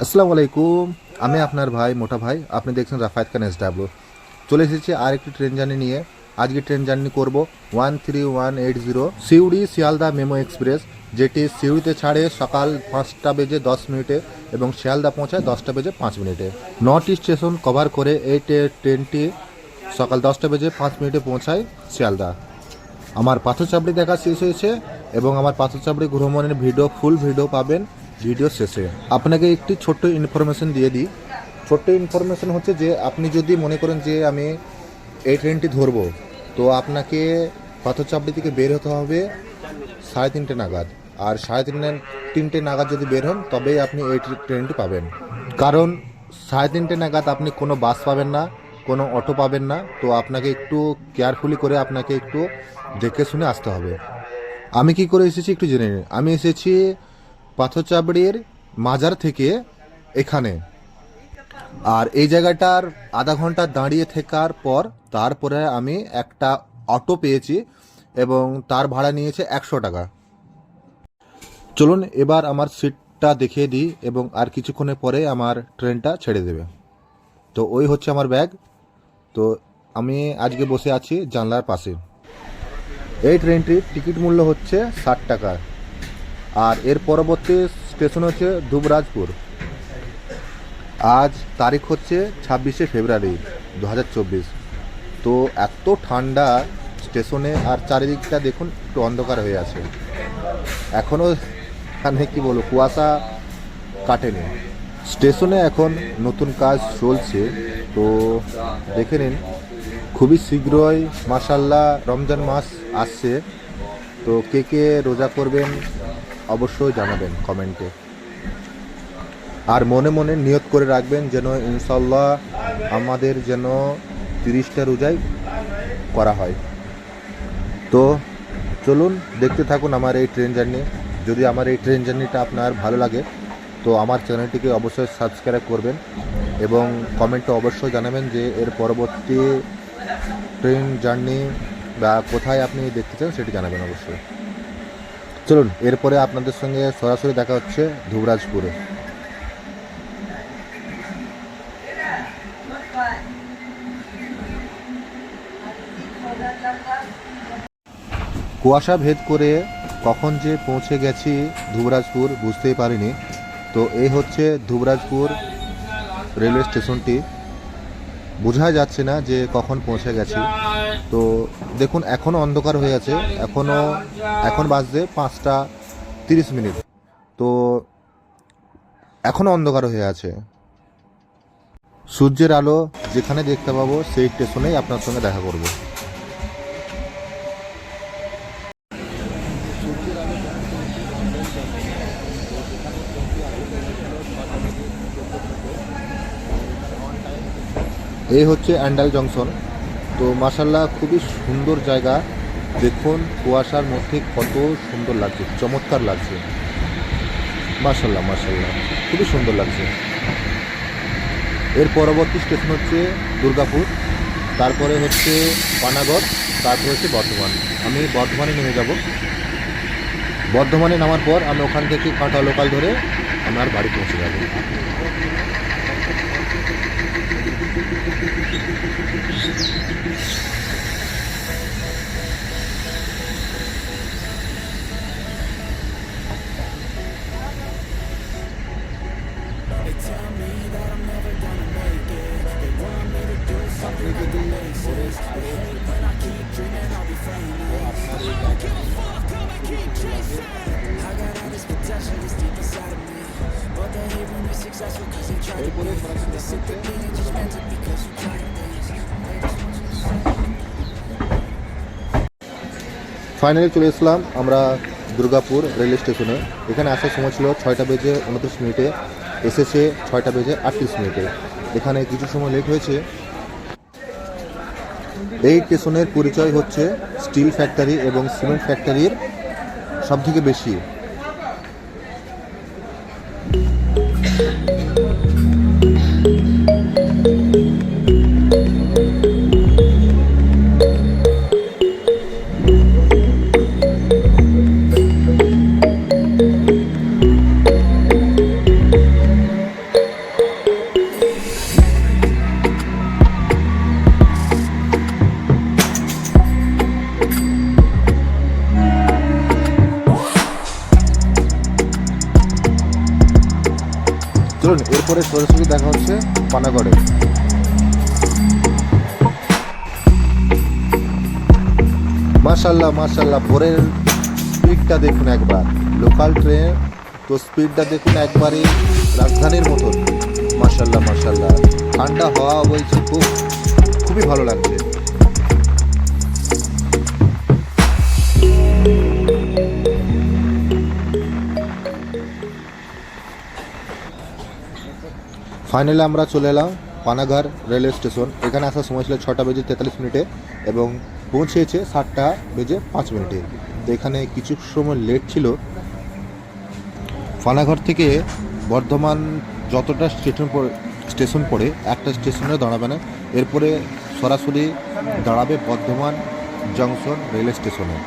আসসালামু আলাইকুম। আমি আপনার ভাই মোটা ভাই, আপনি দেখছেন রাফায়েত খান SW। চলে এসেছি আর একটি ট্রেন জার্নি নিয়ে। আজকে ট্রেন জার্নি করব 13180 সিউড়ি শিয়ালদা মেমো এক্সপ্রেস, যেটি সিউড়িতে ছাড়ে সকাল 5:10 এবং শিয়ালদা পৌঁছায় 10:05। 9টি স্টেশন কভার করে এই ট্রেনটি সকাল 10:05 পৌঁছায় শিয়ালদা। আমার পাথর চাপড়ি দেখা শেষ হয়েছে এবং আমার পাথর চাপড়ি ভ্রমণের ফুল ভিডিও পাবেন ভিডিও শেষে। আপনাকে একটি ছোট্ট ইনফরমেশন দিয়ে দিই। ছোট্ট ইনফরমেশন হচ্ছে যে আপনি যদি মনে করেন যে আমি এই ট্রেনটি ধরবো, তো আপনাকে পাথর চাপড়ি থেকে বের হতে হবে 3:30 নাগাদ। আর 3:30 নাগাদ যদি বের হন তবেই আপনি এই ট্রেনটি পাবেন। কারণ 3:30 নাগাদ আপনি কোনো বাস পাবেন না, কোনো অটো পাবেন না। তো আপনাকে একটু কেয়ারফুলি করে আপনাকে একটু দেখে শুনে আসতে হবে। আমি কি করে এসেছি একটু জেনে নিন। আমি এসেছি পাথরচাবড়ির মাজার থেকে এখানে। আর এই জায়গাটার আধা ঘন্টা দাঁড়িয়ে থাকার পর তারপরে আমি একটা অটো পেয়েছি এবং তার ভাড়া নিয়েছে 100 টাকা। চলুন এবার আমার সিটটা দেখিয়ে দিই এবং আর কিছুক্ষণের পরে আমার ট্রেনটা ছেড়ে দেবে। তো ওই হচ্ছে আমার ব্যাগ। তো আমি আজকে বসে আছি জানলার পাশে। এই ট্রেনটির টিকিট মূল্য হচ্ছে 60 টাকা। আর এর পরবর্তী স্টেশন হচ্ছে ধুবরাজপুর। আজ তারিখ হচ্ছে 26শে ফেব্রুয়ারি 2024। তো এত ঠান্ডা স্টেশনে, আর চারিদিকটা দেখুন একটু অন্ধকার হয়ে আছে। এখনও এখানে কী বলবো, কুয়াশা কাটেনি। স্টেশনে এখন নতুন কাজ চলছে, তো দেখে নিন। খুবই শীঘ্রই মাশাআল্লাহ রমজান মাস আসছে। তো কে কে রোজা করবেন অবশ্যই জানাবেন কমেন্টে। আর মনে মনে নিয়ত করে রাখবেন যেন ইনশাল্লাহ আমাদের যেন 30টা রোজাই করা হয়। তো চলুন দেখতে থাকুন আমার এই ট্রেন জার্নি। যদি আমার এই ট্রেন জার্নিটা আপনার ভালো লাগে তো আমার চ্যানেলটিকে অবশ্যই সাবস্ক্রাইব করবেন এবং কমেন্টে অবশ্যই জানাবেন যে এর পরবর্তী ট্রেন জার্নি বা কোথায় আপনি দেখতে চান সেটি জানাবেন অবশ্যই। চলুন এরপরে আপনাদের সঙ্গে সরাসরি দেখা হচ্ছে ধুবরাজপুরে। কুয়াশা ভেদ করে কখন যে পৌঁছে গেছি ধুবরাজপুর বুঝতেই পারিনি। তো এই হচ্ছে ধুবরাজপুর রেলওয়ে স্টেশনটি। বোঝা যাচ্ছে না যে কখন পৌঁছে গেছি। তো দেখুন এখনও অন্ধকার হয়ে আছে, এখন বাজছে 5:30। তো এখনও অন্ধকার হয়ে আছে। সূর্যের আলো যেখানে দেখতে পাবো সেই স্টেশনেই আপনার সঙ্গে দেখা করব। এই হচ্ছে অ্যান্ডাল জংশন। তো মাশাআল্লাহ খুবই সুন্দর জায়গা। দেখুন কুয়াশার মধ্যে কত সুন্দর লাগছে, চমৎকার লাগছে। মাশাআল্লাহ মাশাআল্লাহ খুবই সুন্দর লাগছে। এর পরবর্তী স্টেশন হচ্ছে দুর্গাপুর, তারপরে হচ্ছে পানাগড়, তারপরে হচ্ছে বর্ধমান। আমি বর্ধমানে নেমে যাব। বর্ধমানে নামার পর আমি ওখান থেকে কাঁটা লোকাল ধরে আমার বাড়ি পৌঁছে যাব। ফাইনালি চলে এসলাম আমরা দুর্গাপুর রেল স্টেশনে। এখানে আসার সময় ছিল 6:29, এসেছে 6:38। এখানে কিছু সময় লেট হয়েছে। এই স্টেশনের পরিচয় হচ্ছে স্টিল ফ্যাক্টরি এবং সিমেন্ট ফ্যাক্টরির সবথেকে বেশি। চলুন এরপরে সরাসরি দেখা হচ্ছে পানাগড়ে। মাশাল্লাহ মাশাল্লাহ, ভোরের স্পিডটা দেখুন একবার, লোকাল ট্রেন তো স্পিডটা দেখুন একবারে রাজধানীর মতন। মাশাল্লাহ মাশাল্লাহ, ঠান্ডা হাওয়া বইছে, খুবই ভালো লাগছে। ফাইনালি আমরা চলে এলাম পানাগড় রেলওয়ে স্টেশন। এখানে আসার সময় ছিল 6:43 এবং পৌঁছেছে 7:05। তো এখানে কিছু সময় লেট ছিল। পানাগড় থেকে বর্ধমান যতটা স্টেশন পড়ে একটা স্টেশনে দাঁড়াবে না, এরপরে সরাসরি দাঁড়াবে বর্ধমান জংশন রেলওয়ে স্টেশনে।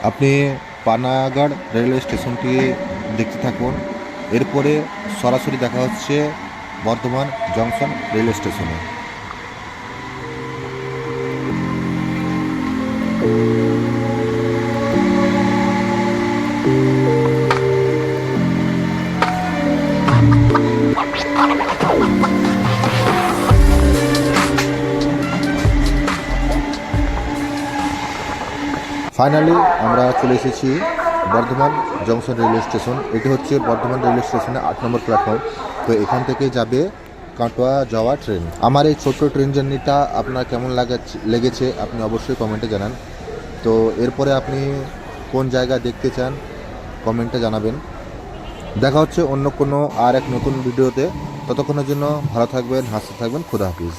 আপনি পানাগড় রেলওয়ে স্টেশনটি দেখতে থাকুন, এরপরে সরাসরি দেখা হচ্ছে বর্ধমান জংশন রেলওয়ে স্টেশনে। ফাইনালি আমরা চলে এসেছি বর্ধমান জংশন রেলওয়ে স্টেশন। এটি হচ্ছে বর্ধমান রেলওয়ে স্টেশনে 8 নম্বর প্ল্যাটফর্ম। তো এখান থেকে যাবে কাটোয়া যাওয়া ট্রেন। আমার এই ছোট্ট ট্রেন জার্নিটা আপনার কেমন লেগেছে আপনি অবশ্যই কমেন্টে জানান। তো এরপরে আপনি কোন জায়গা দেখতে চান কমেন্টে জানাবেন। দেখা হচ্ছে অন্য কোনো আর এক নতুন ভিডিওতে। ততক্ষণের জন্য ভালো থাকবেন, হাসতে থাকবেন। খুদা হাফিজ।